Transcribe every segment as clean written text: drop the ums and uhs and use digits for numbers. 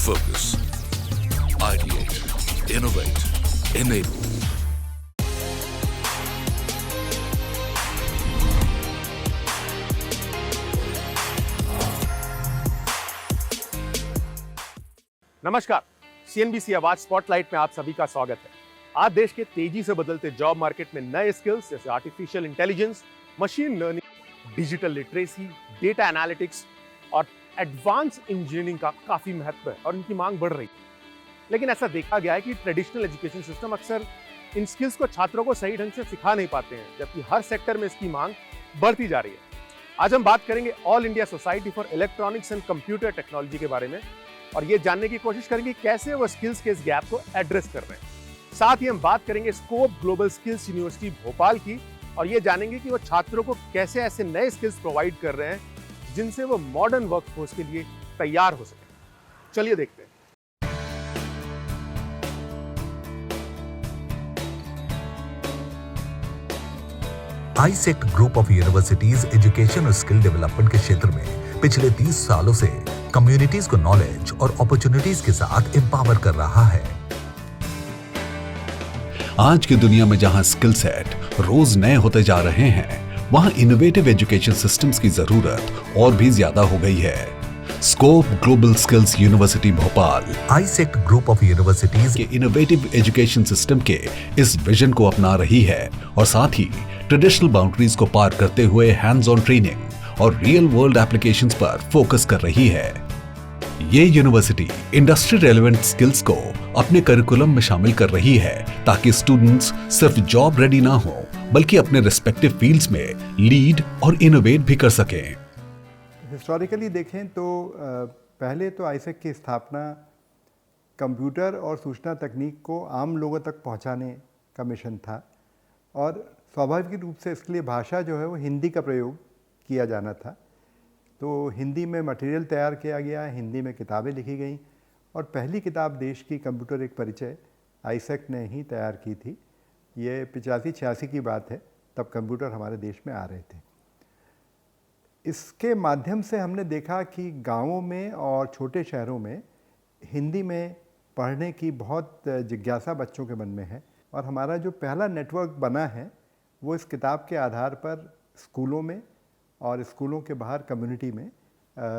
Focus. Ideate. Innovate. Enable. नमस्कार, CNBC आवाज spotlight में आप सभी का स्वागत है। आज देश के तेजी से बदलते जॉब मार्केट में नए स्किल्स जैसे artificial intelligence, machine learning, digital literacy, data analytics और एडवांस इंजीनियरिंग का काफी महत्व है और इनकी मांग बढ़ रही है। लेकिन ऐसा देखा गया है कि ट्रेडिशनल एजुकेशन सिस्टम अक्सर इन स्किल्स को छात्रों को सही ढंग से सिखा नहीं पाते हैं, जबकि हर सेक्टर में इसकी मांग बढ़ती जा रही है। आज हम बात करेंगे all India society for electronics and computer technology के बारे में और ये जानने की कोशिश करेंगे कैसे वो स्किल्स के इस गैप को एड्रेस कर रहे हैं। साथ ही हम बात करेंगे scope global skills university Bhopal की और ये जानेंगे कि वो छात्रों को कैसे ऐसे नए स्किल्स प्रोवाइड कर रहे हैं जिनसे वो मॉडर्न वर्कफोर्स के लिए तैयार हो सके। चलिए देखते हैं। AISECT group of universities education और स्किल डेवलपमेंट के क्षेत्र में पिछले 30 सालों से कम्युनिटीज को नॉलेज और अपॉर्चुनिटीज के साथ एम्पावर कर रहा है। आज की दुनिया में जहां स्किल सेट रोज नए होते जा रहे हैं, वहां इनोवेटिव एजुकेशन सिस्टम्स की जरूरत और भी ज्यादा हो गई है। Scope global skills university Bhopal AISECT group of universities के इनोवेटिव एजुकेशन सिस्टम के इस विजन को अपना रही है और साथ ही ट्रेडिशनल बाउंड्रीज को पार करते हुए हैंड्स ऑन ट्रेनिंग और रियल वर्ल्ड एप्लीकेशंस पर फोकस कर रही है। ये यूनिवर्सिटी इंडस्ट्री रेलेवेंट स्किल्स को अपने करिकुलम में शामिल कर रही है ताकि स्टूडेंट्स सिर्फ जॉब रेडी ना हो बल्कि अपने रिस्पेक्टिव फील्ड्स में लीड और इनोवेट भी कर सकें। हिस्टोरिकली देखें तो पहले तो आईसेक्ट की स्थापना कंप्यूटर और सूचना तकनीक को आम लोगों तक पहुंचाने का मिशन था और स्वाभाविक रूप से इसके लिए भाषा जो है वो हिंदी का प्रयोग किया जाना था। तो हिंदी में मटेरियल तैयार किया गया, हिंदी में किताबें लिखी गई और पहली किताब देश की कंप्यूटर एक परिचय आईसेक्ट ने ही तैयार की थी। ये 85-86 की बात है, तब कंप्यूटर हमारे देश में आ रहे थे। इसके माध्यम से हमने देखा कि गांवों में और छोटे शहरों में हिंदी में पढ़ने की बहुत जिज्ञासा बच्चों के मन में है और हमारा जो पहला नेटवर्क बना है वो इस किताब के आधार पर स्कूलों में और स्कूलों के बाहर कम्युनिटी में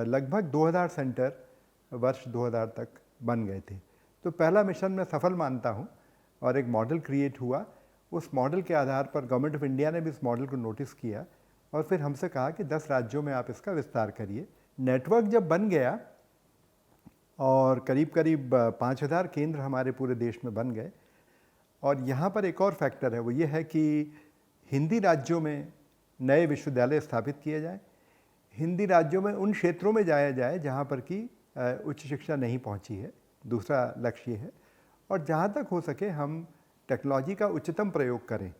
लगभग 2000 सेंटर वर्ष 2000 तक बन गए थे। तो पहला मिशन मैं सफल मानता हूँ और एक मॉडल क्रिएट हुआ। उस मॉडल के आधार पर गवर्नमेंट ऑफ इंडिया ने भी इस मॉडल को नोटिस किया और फिर हमसे कहा कि 10 राज्यों में आप इसका विस्तार करिए। नेटवर्क जब बन गया और करीब करीब 5000 केंद्र हमारे पूरे देश में बन गए और यहाँ पर एक और फैक्टर है, वो ये है कि हिंदी राज्यों में नए विश्वविद्यालय स्थापित किए जाएं, हिंदी राज्यों में उन क्षेत्रों में जाया जाए जहाँ पर कि उच्च शिक्षा नहीं पहुँची है, दूसरा लक्ष्य है, और जहाँ तक हो सके हम टेक्नोलॉजी का उच्चतम प्रयोग करें,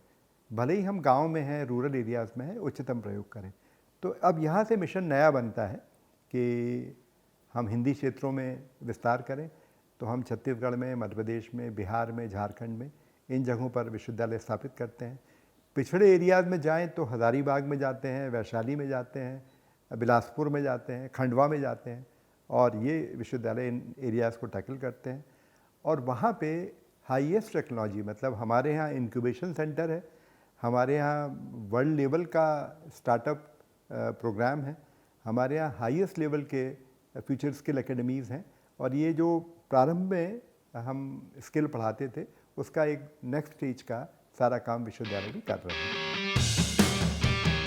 भले ही हम गांव में हैं, रूरल एरियाज़ में हैं, उच्चतम प्रयोग करें। तो अब यहाँ से मिशन नया बनता है कि हम हिंदी क्षेत्रों में विस्तार करें। तो हम छत्तीसगढ़ में, मध्य प्रदेश में, बिहार में, झारखंड में इन जगहों पर विश्वविद्यालय स्थापित करते हैं। पिछड़े एरियाज़ में जाएं तो हज़ारीबाग में जाते हैं, वैशाली में जाते हैं, बिलासपुर में जाते हैं, खंडवा में जाते हैं और ये विश्वविद्यालय इन एरियाज़ को टैकल करते हैं और वहाँ पे हाईएस्ट टेक्नोलॉजी, मतलब हमारे यहाँ इंक्यूबेशन सेंटर है, हमारे यहाँ वर्ल्ड लेवल का स्टार्टअप प्रोग्राम है, हमारे यहाँ हाईएस्ट लेवल के फ्यूचर स्किल एकेडमीज़ हैं और ये जो प्रारंभ में हम स्किल पढ़ाते थे उसका एक नेक्स्ट स्टेज का सारा काम विश्वविद्यालय भी कर रहे हैं।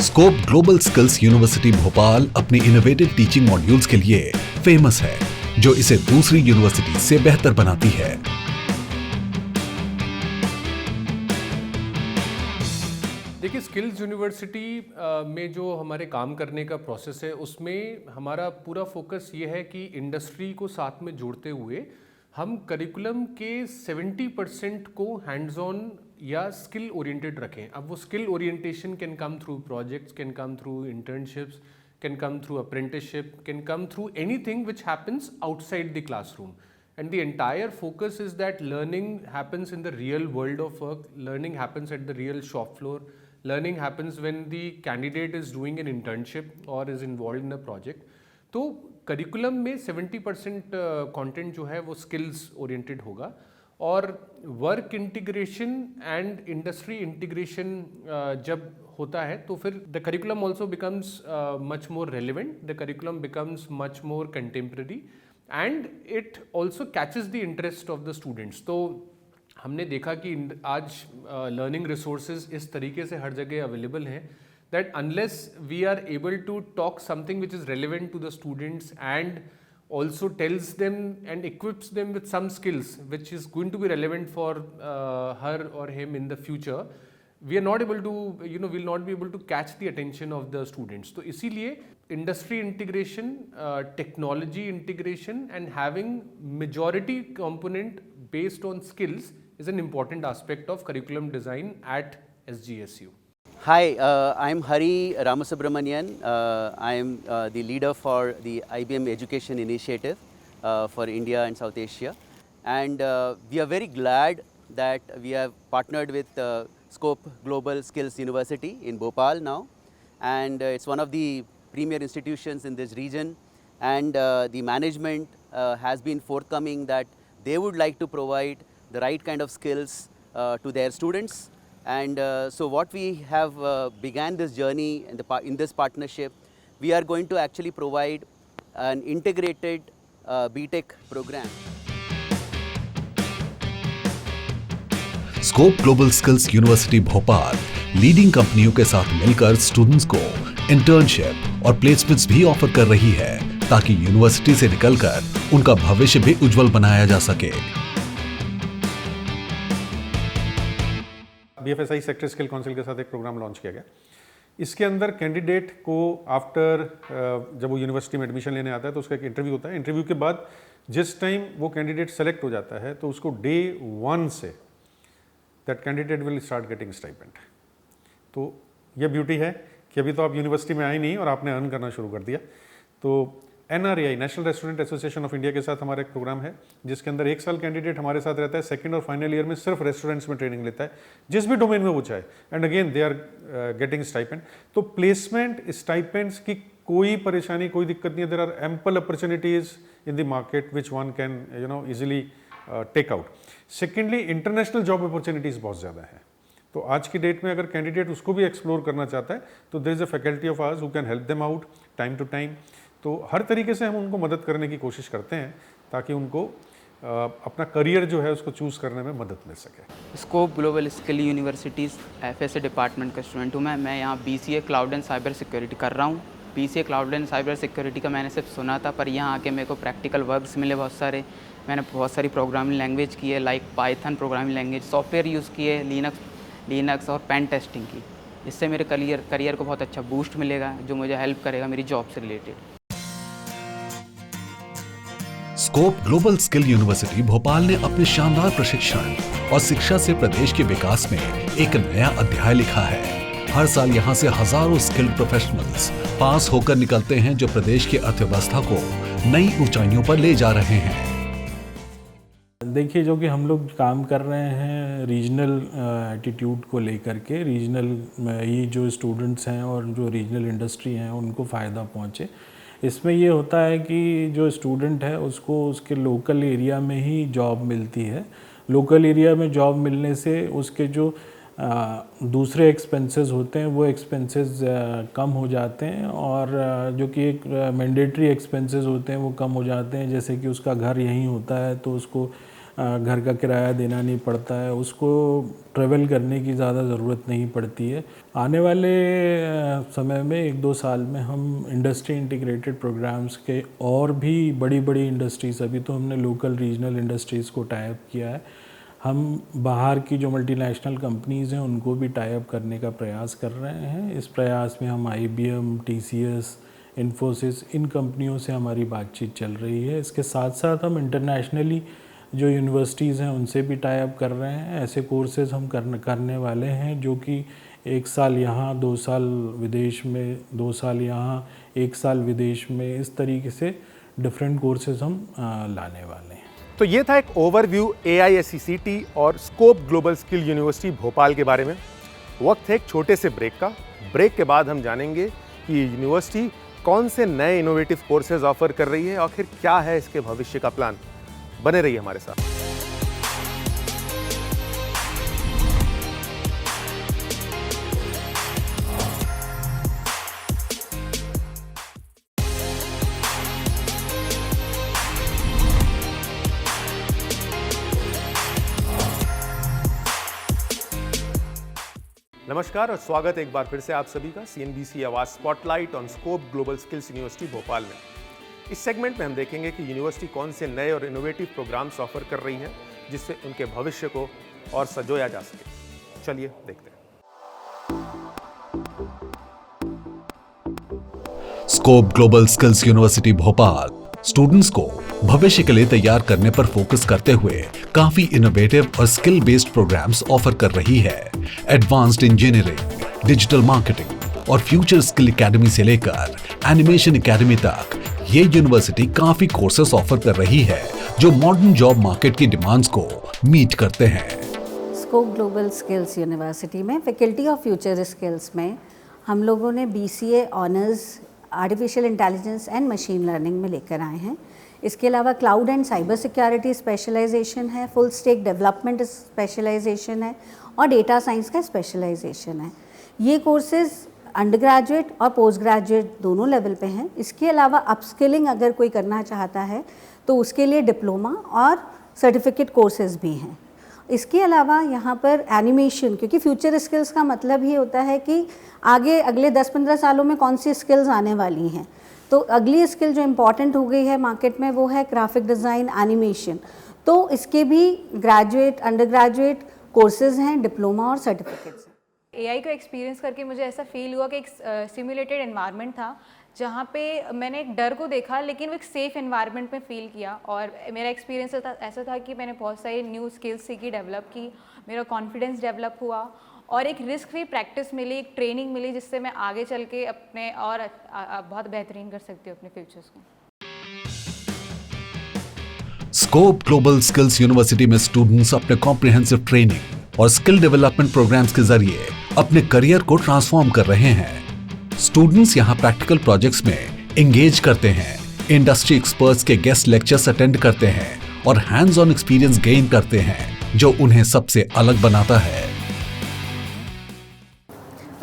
Scope global skills university Bhopal अपनी इनोवेटिव टीचिंग मॉड्यूल्स के लिए फेमस है, जो इसे दूसरी यूनिवर्सिटी से बेहतर बनाती है। देखिए, स्किल्स यूनिवर्सिटी में जो हमारे काम करने का प्रोसेस है उसमें हमारा पूरा फोकस ये है कि इंडस्ट्री को साथ में जोड़ते हुए हम करिकुलम के 70% को हैंड्स ऑन या स्किल ओरिएंटेड रखें। अब वो skill orientation can come through projects, can come through internships, can come through apprenticeship, can come through anything which happens outside the classroom. And the entire focus is that learning happens in the real world of work, learning happens at the real shop floor, learning happens when the candidate is doing an internship or is involved in a project. तो curriculum में 70% content जो है वो skills oriented होगा, और work integration and industry integration जब होता है तो फिर the curriculum also becomes much more relevant, the curriculum becomes much more contemporary and it also catches the interest of the students. तो हमने देखा कि आज लर्निंग रिसोर्सेज इस तरीके से हर जगह अवेलेबल हैं that unless we are able to talk something which is relevant to the students and also tells them and equips them with some skills which is going to be relevant for her or him in the future, we are not able to, will not be able to catch the attention of the students. तो इसीलिए industry integration, technology integration and having majority component based on skills is an important aspect of curriculum design at SGSU. Hi, I'm Hari Ramasubramanian. I am the leader for the IBM Education Initiative for India and South Asia. And we are very glad that we have partnered with Scope Global Skills University in Bhopal now. And it's one of the premier institutions in this region. And the management has been forthcoming that they would like to provide the right kind of skills to their students. And so what we have began this journey in this partnership, we are going to actually provide an integrated BTech program. Scope global skills university Bhopal leading कंपनियों के साथ मिलकर students को internship और placements भी offer कर रही है ताकि यूनिवर्सिटी से निकलकर उनका भविष्य भी उज्जवल बनाया जा सके। BFSI सेक्टर स्किल काउंसिल के साथ एक प्रोग्राम लॉन्च किया गया। इसके अंदर कैंडिडेट को आफ्टर जब वो यूनिवर्सिटी में एडमिशन लेने आता है तो उसका एक इंटरव्यू होता है। इंटरव्यू के बाद जिस टाइम वो कैंडिडेट सेलेक्ट हो जाता है तो उसको day 1 say that candidate will start getting stipend. तो ये ब्यूटी है कि अभी तो आप यूनिवर्सिटी में आए नहीं और आपने अर्न करना शुरू कर दिया। तो NRAI national restaurant association of India के साथ हमारा एक प्रोग्राम है जिसके अंदर 1 साल कैंडिडेट हमारे साथ रहता है। सेकंड और फाइनल ईयर में सिर्फ रेस्टोरेंट्स में ट्रेनिंग लेता है जिस भी डोमेन में वो चाहे, and again they are getting stipend. तो प्लेसमेंट स्टाइपेंड्स की कोई परेशानी, कोई दिक्कत नहीं है। There are ample opportunities in the market which one can easily take out. Secondly international job opportunities बहुत ज़्यादा है। तो आज की डेट में अगर कैंडिडेट उसको भी एक्सप्लोर करना चाहता है तो there is a faculty of ours who can help them out time to time. तो हर तरीके से हम उनको मदद करने की कोशिश करते हैं ताकि उनको अपना करियर जो है उसको चूज़ करने में मदद मिल सके। Scope global skill universities FSA department का स्टूडेंट हूँ मैं यहाँ BCA cloud and cyber security कर रहा हूँ। BCA cloud and cyber security का मैंने सिर्फ सुना था, पर यहाँ आके मेरे को प्रैक्टिकल वर्क्स मिले बहुत सारे। मैंने बहुत सारी प्रोग्रामिंग लैंग्वेज की है, like Python programming language, software use किए, लिनक्स और पेन टेस्टिंग की। इससे मेरे करियर को बहुत अच्छा बूस्ट मिलेगा जो मुझे हेल्प करेगा मेरी जॉब से related. Scope global skill university Bhopal ने अपने शानदार प्रशिक्षण और शिक्षा से प्रदेश के विकास में एक नया अध्याय लिखा है। हर साल यहाँ से हजारों स्किल्ड प्रोफेशनल्स पास होकर निकलते हैं जो प्रदेश की अर्थव्यवस्था को नई ऊंचाइयों पर ले जा रहे हैं। देखिए, जो कि हम लोग काम कर रहे हैं रीजनल एटीट्यूड को लेकर के, रीजनल ये जो स्टूडेंट्स हैं और जो रीजनल इंडस्ट्री हैं उनको फ़ायदा पहुँचे। इसमें ये होता है कि जो स्टूडेंट है उसको उसके लोकल एरिया में ही जॉब मिलती है। लोकल एरिया में जॉब मिलने से उसके जो दूसरे एक्सपेंसेस होते हैं वो एक्सपेंसेस कम हो जाते हैं, और जो कि एक मैंडेटरी एक्सपेंसेस होते हैं वो कम हो जाते हैं। जैसे कि उसका घर यहीं होता है तो उसको घर का किराया देना नहीं पड़ता है, उसको ट्रैवल करने की ज़्यादा ज़रूरत नहीं पड़ती है। आने वाले समय में 1-2 साल में हम इंडस्ट्री इंटीग्रेटेड प्रोग्राम्स के और भी बड़ी बड़ी इंडस्ट्रीज़, अभी तो हमने लोकल रीजनल इंडस्ट्रीज़ को टाई अप किया है, हम बाहर की जो मल्टीनेशनल कंपनीज़ हैं उनको भी टाई अप करने का प्रयास कर रहे हैं। इस प्रयास में हम IBM, TCS, इन्फोसिस, इन कंपनियों से हमारी बातचीत चल रही है। इसके साथ साथ हम इंटरनेशनली जो यूनिवर्सिटीज़ हैं उनसे भी टाई अप कर रहे हैं। ऐसे कोर्सेज हम करने वाले हैं जो कि 1 साल यहाँ, 2 साल विदेश में, 2 साल यहाँ, 1 साल विदेश में, इस तरीके से डिफरेंट कोर्सेज हम लाने वाले हैं। तो ये था एक ओवरव्यू AISECT और scope global skill university Bhopal के बारे में। वक्त है एक छोटे से ब्रेक का। ब्रेक के बाद हम जानेंगे कि यूनिवर्सिटी कौन से नए इनोवेटिव कोर्सेज ऑफर कर रही है, आखिर क्या है इसके भविष्य का प्लान। बने रहिए हमारे साथ। नमस्कार और स्वागत एक बार फिर से आप सभी का CNBC आवाज spotlight on scope global skills university Bhopal में। इस सेगमेंट में हम देखेंगे कि यूनिवर्सिटी कौन से नए और इनोवेटिव प्रोग्राम्स ऑफर कर रही है जिससे उनके भविष्य को और सजोया जा सके। चलिए देखते हैं। Scope global skills university Bhopal students को भविष्य के लिए तैयार करने पर फोकस करते हुए काफी इनोवेटिव और स्किल बेस्ड प्रोग्राम्स ऑफर कर रही है। एडवांस्ड इंजीनियरिंग, डिजिटल मार्केटिंग और फ्यूचर स्किल एकेडमी से लेकर एनिमेशन एकेडमी तक ये यूनिवर्सिटी काफी कोर्सेज ऑफर कर रही है जो मॉडर्न जॉब मार्केट की डिमांड्स को मीट करते हैं। स्कोप ग्लोबल स्किल्स यूनिवर्सिटी में फैकल्टी ऑफ फ्यूचर स्किल्स में हम लोगों ने BCA honours artificial intelligence and machine learning में लेकर आए हैं। इसके अलावा cloud and cyber security specialisation है, फुल स्टैक डेवलपमेंट स्पेशलाइजेशन है और डेटा साइंस का स्पेशलाइजेशन है। ये कोर्सेज अंडर ग्रेजुएट और पोस्ट ग्रेजुएट दोनों लेवल पे हैं। इसके अलावा अपस्किलिंग अगर कोई करना चाहता है तो उसके लिए डिप्लोमा और सर्टिफिकेट कोर्सेज भी हैं। इसके अलावा यहाँ पर एनिमेशन, क्योंकि फ्यूचर स्किल्स का मतलब ही होता है कि आगे अगले 10-15 सालों में कौन सी स्किल्स आने वाली हैं, तो अगली स्किल जो इम्पॉर्टेंट हो गई है मार्केट में वो है ग्राफिक डिज़ाइन, एनिमेशन। तो इसके भी ग्रेजुएट, अंडर ग्रेजुएट कोर्सेज हैं, डिप्लोमा और सर्टिफिकेट्स हैं। AI को एक्सपीरियंस करके मुझे ऐसा फील हुआ कि एक सिमुलेटेड एनवायरनमेंट था जहाँ पे मैंने एक डर को देखा लेकिन वो एक सेफ़ एनवायरनमेंट में फ़ील किया। और मेरा एक्सपीरियंस ऐसा था कि मैंने बहुत सारी न्यू स्किल्स सीखी, डेवलप की, मेरा कॉन्फिडेंस डेवलप हुआ और एक रिस्क फ्री प्रैक्टिस मिली, एक ट्रेनिंग मिली जिससे मैं आगे चल के अपने और बहुत बेहतरीन कर सकती हूँ अपने फ्यूचर्स को। स्कोप ग्लोबल स्किल्स यूनिवर्सिटी में स्टूडेंट्स अपने कॉम्प्रिहेंसिव ट्रेनिंग और स्किल डेवलपमेंट प्रोग्राम्स के जरिए अपने करियर को ट्रांसफॉर्म कर रहे हैं। स्टूडेंट्स यहां प्रैक्टिकल प्रोजेक्ट्स में एंगेज करते हैं, इंडस्ट्री एक्सपर्ट्स के गेस्ट लेक्चर्स अटेंड करते हैं और हैंड्स ऑन एक्सपीरियंस गेन करते हैं जो उन्हें सबसे अलग बनाता है।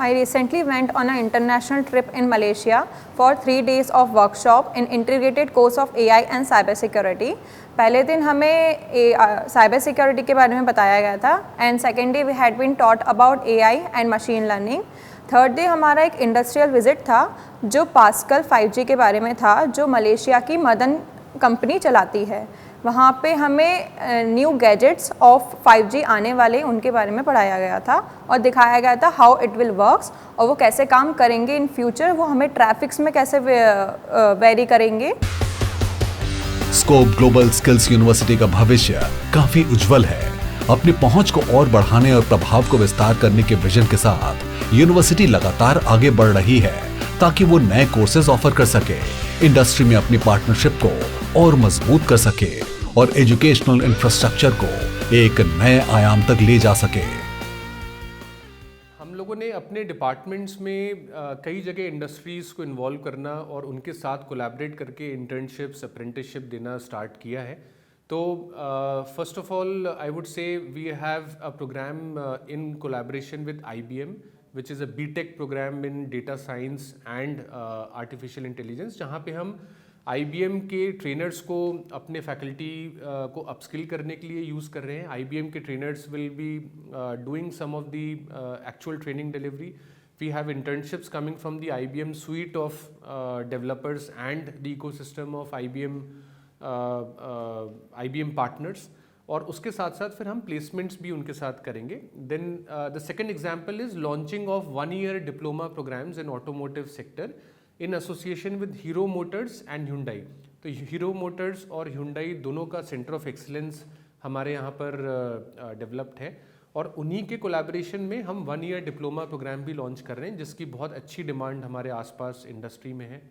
I recently went on an international trip in Malaysia for 3 days of workshop in integrated course of AI and cyber security. पहले दिन हमें साइबर सिक्योरिटी के बारे में बताया गया था and second day we had been taught about AI and machine learning. Third day हमारा एक इंडस्ट्रियल विजिट था जो पास्कल 5G के बारे में था जो मलेशिया की मदन कंपनी चलाती है। वहाँ पे हमें न्यू गैजेट्स ऑफ 5G आने वाले उनके बारे में पढ़ाया गया था और दिखाया गया था हाउ इट विल वर्क्स और वो कैसे काम करेंगे इन फ्यूचर, वो हमें ट्रैफिक्स में कैसे वेरी करेंगे। स्कोप ग्लोबल स्किल्स यूनिवर्सिटी का भविष्य काफी उज्जवल है। अपनी पहुंच को और बढ़ाने और प्रभाव को विस्तार करने के विजन के साथ यूनिवर्सिटी लगातार आगे बढ़ रही है ताकि वो नए कोर्सेज ऑफर कर सके, इंडस्ट्री में अपनी पार्टनरशिप को और मजबूत कर सके और एजुकेशनल इंफ्रास्ट्रक्चर को एक नए आयाम तक ले जा सके। हम लोगों ने अपने डिपार्टमेंट्स में कई जगह इंडस्ट्रीज़ को इन्वॉल्व करना और उनके साथ कोलैबोरेट करके इंटर्नशिप्स, अप्रेंटिसशिप देना स्टार्ट किया है। तो first of all I would say we have a programme in collaboration with IBM which is a BTech program in data science and artificial intelligence, जहाँ पे हम IBM के ट्रेनर्स को अपने फैकल्टी को अपस्किल करने के लिए यूज़ कर रहे हैं। IBM के trainers will be doing some of the actual training delivery. We have internships coming from the IBM suite of developers and the ecosystem of IBM partners। और उसके साथ साथ फिर हम प्लेसमेंट्स भी उनके साथ करेंगे। Then the second example is launching of 1-year diploma programmes in automotive sector in association with Hero Motors and Hyundai। तो हीरो मोटर्स और Hyundai दोनों का सेंटर ऑफ एक्सीलेंस हमारे यहाँ पर डेवलप्ड है और उन्हीं के कोलैबोरेशन में हम 1-year डिप्लोमा प्रोग्राम भी लॉन्च कर रहे हैं जिसकी बहुत अच्छी डिमांड हमारे आसपास इंडस्ट्री में है।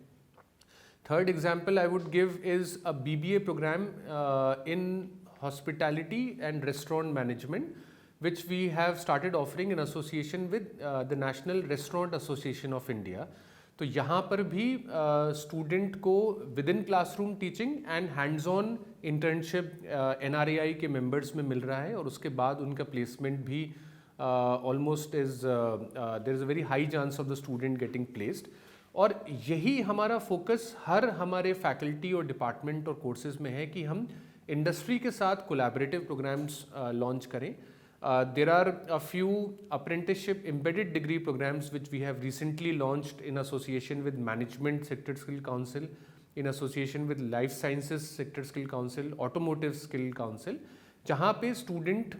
Third example I would give is a BBA programme in hospitality and restaurant management, which we have started offering in association with the National Restaurant Association of India। तो यहाँ पर भी स्टूडेंट को with in classroom teaching and hands on internship NRAI के members में मिल रहा है, और उसके बाद उनका प्लेसमेंट भी almost is there is a very high chance of the student getting placed. और यही हमारा फोकस हर हमारे फैकल्टी और डिपार्टमेंट और कोर्सेज में है कि हम इंडस्ट्री के साथ कोलैबोरेटिव प्रोग्राम्स लॉन्च करें। There are a few apprenticeship embedded degree programs which we have recently launched in association with Management Sector Skill Council, in association with Life Sciences Sector Skill Council, Automotive Skill Council, जहाँ पे student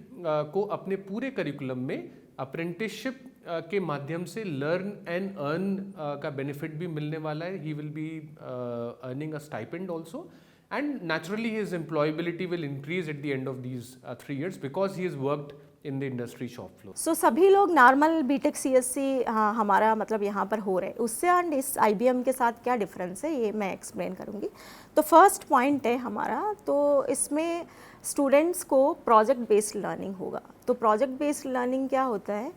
को अपने पूरे curriculum में apprenticeship के माध्यम से learn and earn का बेनिफिट भी मिलने वाला है। He will be earning a stipend also, and naturally his employability will increase at the end of these 3 years because he has worked in the industry shop floor. So सभी लोग normal BTech CSC हमारा मतलब यहाँ पर हो रहे हैं, उससे एंड इस IBM के साथ क्या डिफरेंस है ये मैं एक्सप्लेन करूँगी। तो फर्स्ट पॉइंट है हमारा, तो इसमें स्टूडेंट्स को प्रोजेक्ट बेस्ड लर्निंग होगा। तो प्रोजेक्ट बेस्ड लर्निंग क्या होता है,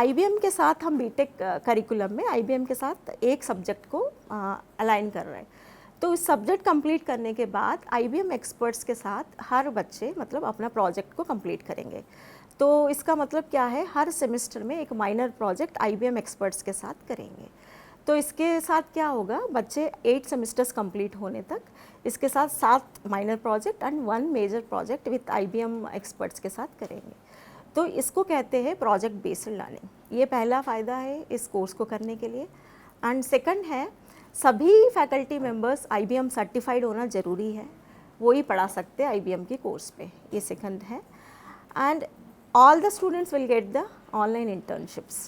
IBM के साथ हम बीटेक करिकुलम में IBM के साथ एक सब्जेक्ट को अलाइन कर रहे हैं। तो इस सब्जेक्ट कंप्लीट करने के बाद IBM एक्सपर्ट्स के साथ हर बच्चे मतलब अपना प्रोजेक्ट को कंप्लीट करेंगे। तो इसका मतलब क्या है, हर सेमेस्टर में एक माइनर प्रोजेक्ट IBM एक्सपर्ट्स के साथ करेंगे। तो इसके साथ क्या होगा, बच्चे 8 सेमेस्टर्स कंप्लीट होने तक इसके साथ 7 minor project and 1 major project with IBM experts के साथ करेंगे। तो इसको कहते हैं प्रोजेक्ट बेस्ड लर्निंग। ये पहला फ़ायदा है इस कोर्स को करने के लिए। एंड सेकंड है, सभी फैकल्टी मेंबर्स IBM सर्टिफाइड होना ज़रूरी है, वो ही पढ़ा सकते हैं IBM के कोर्स पे, ये सेकंड है। And all the students will get the online internships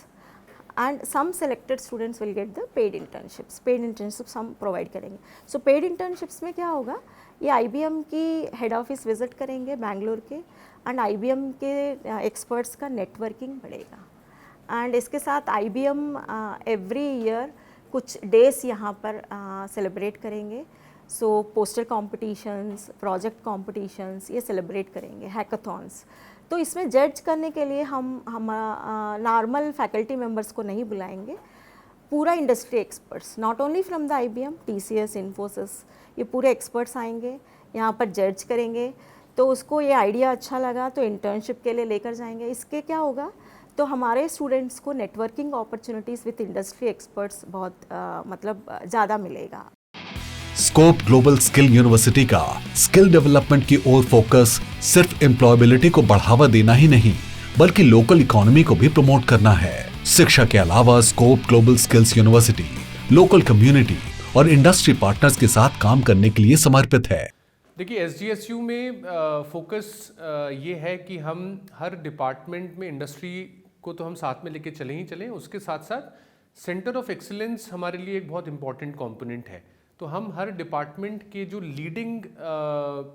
and some selected students will get the paid internships. Paid internships हम प्रोवाइड करेंगे। सो पेड इंटर्नशिप्स में क्या होगा, ये IBM की हेड ऑफिस विज़िट करेंगे बैंगलोर के, एंड IBM के एक्सपर्ट्स का नेटवर्किंग बढ़ेगा। एंड इसके साथ IBM एवरी ईयर कुछ डेज यहाँ पर सेलिब्रेट करेंगे। सो पोस्टर कॉम्पिटिशन्स, प्रोजेक्ट कॉम्पिटिशन्स ये सेलिब्रेट करेंगे, हैकाथॉन्स। तो इसमें जज करने के लिए हम नॉर्मल फैकल्टी मेंबर्स को नहीं बुलाएंगे, पूरा industry experts, not only from the IBM, TCS, Infosys, ये पूरे एक्सपर्ट्स आएंगे यहाँ पर जज करेंगे। तो उसको ये आइडिया अच्छा लगा तो इंटर्नशिप के लिए लेकर जाएंगे। इसके क्या होगा, तो हमारे स्टूडेंट्स को networking opportunities with industry experts बहुत मतलब ज़्यादा मिलेगा। स्कोप ग्लोबल स्किल यूनिवर्सिटी का स्किल डेवलपमेंट की ओर फोकस सिर्फ एम्प्लॉयबिलिटी को बढ़ावा देना ही नहीं, बल्कि लोकल इकोनॉमी को भी प्रमोट करना है। शिक्षा के अलावा scope global skills university local community और इंडस्ट्री पार्टनर्स के साथ काम करने के लिए समर्पित है। देखिए, SGSU में फोकस ये है कि हम हर डिपार्टमेंट में इंडस्ट्री को तो हम साथ में लेके चले ही चलें, उसके साथ साथ सेंटर ऑफ एक्सीलेंस हमारे लिए एक बहुत इंपॉर्टेंट कंपोनेंट है। तो हम हर डिपार्टमेंट के जो लीडिंग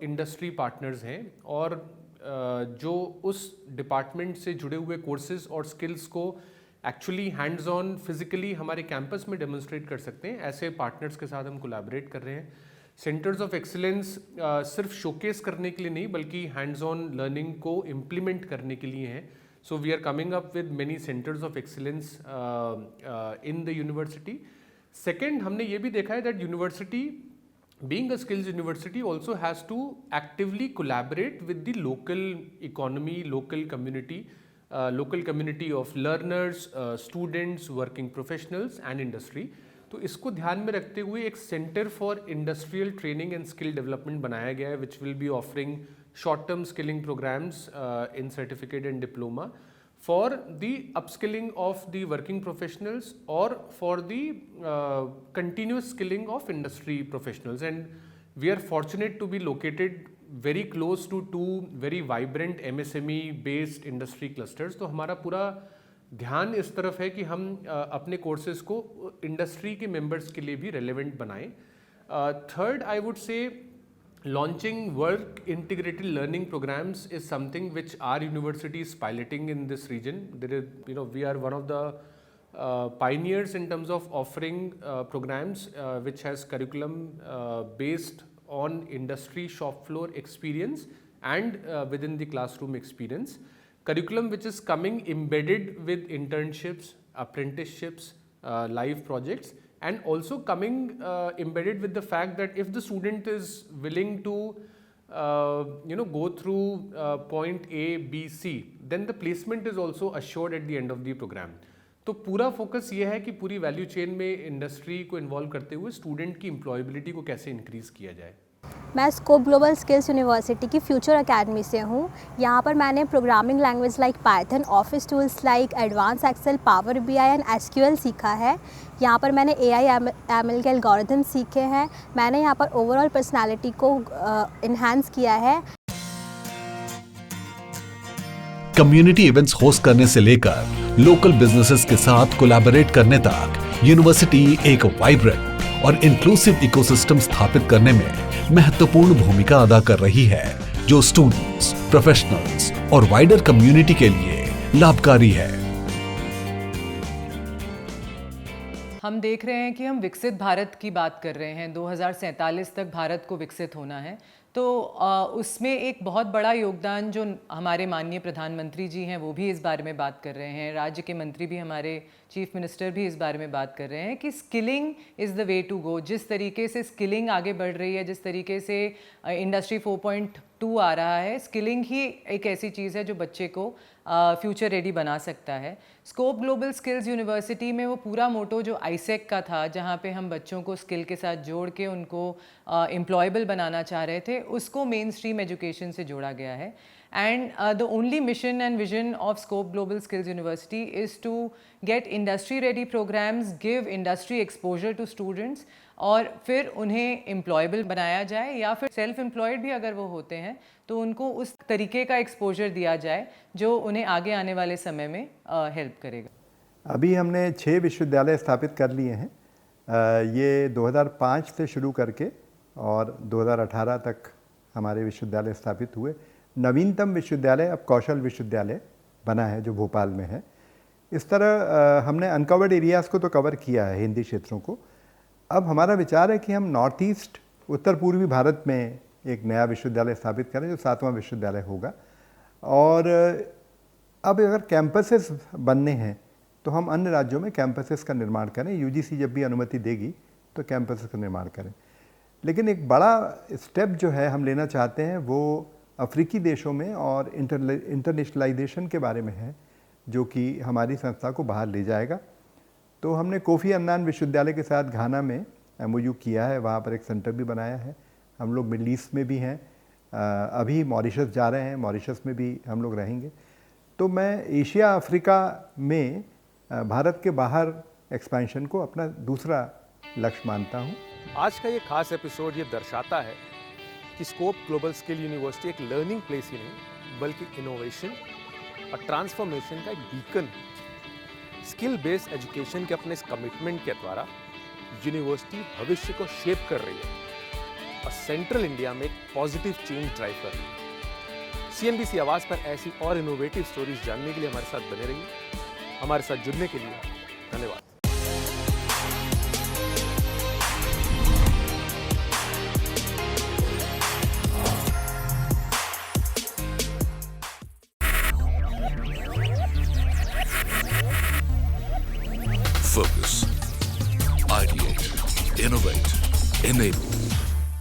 इंडस्ट्री पार्टनर्स हैं और जो उस डिपार्टमेंट से जुड़े हुए कोर्सेज और स्किल्स को एक्चुअली हैंड्स ऑन फिजिकली हमारे कैंपस में डेमोन्स्ट्रेट कर सकते हैं, ऐसे पार्टनर्स के साथ हम कोलैबोरेट कर रहे हैं। सेंटर्स ऑफ एक्सीलेंस सिर्फ शोकेस करने के लिए नहीं, बल्कि हैंड्स ऑन लर्निंग को इम्प्लीमेंट करने के लिए हैं। So we are coming up with many centers of excellence in the university. Second, हमने ये भी देखा है that university, being a skills university, also has to actively collaborate with the local economy, local community of learners, students, working professionals and industry. तो इसको ध्यान में रखते हुए एक centre for industrial training and skill development बनाया गया है, which will be offering short-term skilling programs in certificate and diploma for the upskilling of the working professionals or for the continuous skilling of industry professionals. And we are fortunate to be located very close to 2 very vibrant MSME based industry clusters. तो हमारा पूरा ध्यान इस तरफ है कि हम अपने कोर्सेज को इंडस्ट्री के मेंबर्स के लिए भी रेलेवेंट बनाएं। थर्ड, आई वुड से launching work integrated learning programs is something which our university is piloting in this region. There is, we are one of the pioneers in terms of offering programs which has curriculum based on industry shop floor experience and within the classroom experience. Curriculum which is coming embedded with internships, apprenticeships, live projects, and also coming embedded with the fact that if the student is willing to go through point A, B, C, then the placement is also assured at the end of the program. तो पूरा focus ये है कि पूरी value chain में industry को involve करते हुए स्टूडेंट की एम्प्लॉयबिलिटी को कैसे इंक्रीज किया जाए। मैं स्कोप ग्लोबल स्किल्स यूनिवर्सिटी की फ्यूचर एकेडमी से हूँ। यहाँ पर मैंने programming language like Python, office tools like advance Excel, power BI and SQL सीखा है। यहाँ पर मैंने एआई एमएल के एल्गोरिथम सीखे हैं। मैंने यहाँ पर ओवरऑल पर्सनालिटी को इन्हांस किया है। कम्युनिटी इवेंट्स होस्ट करने से लेकर लोकल बिजनेसेस के साथ कोलैबोरेट करने तक यूनिवर्सिटी एक वाइब्रेंट और इंक्लूसिव इकोसिस्टम स्थापित करने में महत्वपूर्ण भूमिका अदा कर रही है, जो स्टूडेंट्स, प्रोफेशनल्स और वाइडर कम्युनिटी के लिए लाभकारी है। हम देख रहे हैं कि हम विकसित भारत की बात कर रहे हैं। 2047 तक भारत को विकसित होना है, तो उसमें एक बहुत बड़ा योगदान जो हमारे माननीय प्रधानमंत्री जी हैं वो भी इस बारे में बात कर रहे हैं, राज्य के मंत्री भी, हमारे चीफ मिनिस्टर भी इस बारे में बात कर रहे हैं कि skilling is the way to go. जिस तरीके से स्किलिंग आगे बढ़ रही है, जिस तरीके से इंडस्ट्री 4.2 आ रहा है, स्किलिंग ही एक ऐसी चीज़ है जो बच्चे को फ्यूचर रेडी बना सकता है। स्कोप ग्लोबल स्किल्स यूनिवर्सिटी में वो पूरा मोटो जो आईसेक का था, जहाँ पे हम बच्चों को स्किल के साथ जोड़ के उनको एम्प्लॉयबल बनाना चाह रहे थे, उसको मेन स्ट्रीम एजुकेशन से जोड़ा गया है। And the only mission and vision of Scope Global Skills University is to get industry-ready programs, give industry exposure to students, और फिर उन्हें employable बनाया जाए, या फिर self-employed भी अगर वो होते हैं तो उनको उस तरीके का exposure दिया जाए जो उन्हें आगे आने वाले समय में help करेगा। अभी हमने 6 विश्वविद्यालय स्थापित कर लिए हैं। ये 2005 से शुरू करके और 2018 तक हमारे विश्वविद्यालय स्थापित हुए। नवीनतम विश्वविद्यालय अब कौशल विश्वविद्यालय बना है जो भोपाल में है। इस तरह हमने अनकवर्ड एरियाज़ को तो कवर किया है, हिंदी क्षेत्रों को। अब हमारा विचार है कि हम नॉर्थ ईस्ट, उत्तर पूर्वी भारत में एक नया विश्वविद्यालय स्थापित करें जो 7वां विश्वविद्यालय होगा। और अब अगर कैंपसेस बनने हैं तो हम अन्य राज्यों में कैंपसेस का निर्माण करें। यूजीसी जब भी अनुमति देगी तो कैंपसेस का निर्माण करें। लेकिन एक बड़ा स्टेप जो है हम लेना चाहते हैं वो अफ्रीकी देशों में और इंटरनेशनलाइजेशन के बारे में है, जो कि हमारी संस्था को बाहर ले जाएगा। तो हमने कोफी अन्नान विश्वविद्यालय के साथ घाना में MOU किया है, वहाँ पर एक सेंटर भी बनाया है। हम लोग मिडल ईस्ट में भी हैं, अभी मॉरिशस जा रहे हैं, मॉरिशस में भी हम लोग रहेंगे। तो मैं एशिया अफ्रीका में भारत के बाहर एक्सपेंशन को अपना दूसरा लक्ष्य मानता हूँ। आज का ये खास एपिसोड ये दर्शाता है कि स्कोप ग्लोबल स्किल यूनिवर्सिटी एक लर्निंग प्लेस ही नहीं बल्कि इनोवेशन और ट्रांसफॉर्मेशन का एक बीकन। स्किल बेस्ड एजुकेशन के अपने इस कमिटमेंट के द्वारा यूनिवर्सिटी भविष्य को शेप कर रही है और सेंट्रल इंडिया में एक पॉजिटिव चेंज ड्राइव कर रही है। CNBC आवाज़ पर ऐसी और इनोवेटिव स्टोरीज जानने के लिए हमारे साथ बने रहिए। हमारे साथ जुड़ने के लिए धन्यवाद। Focus, ideate, innovate, enable.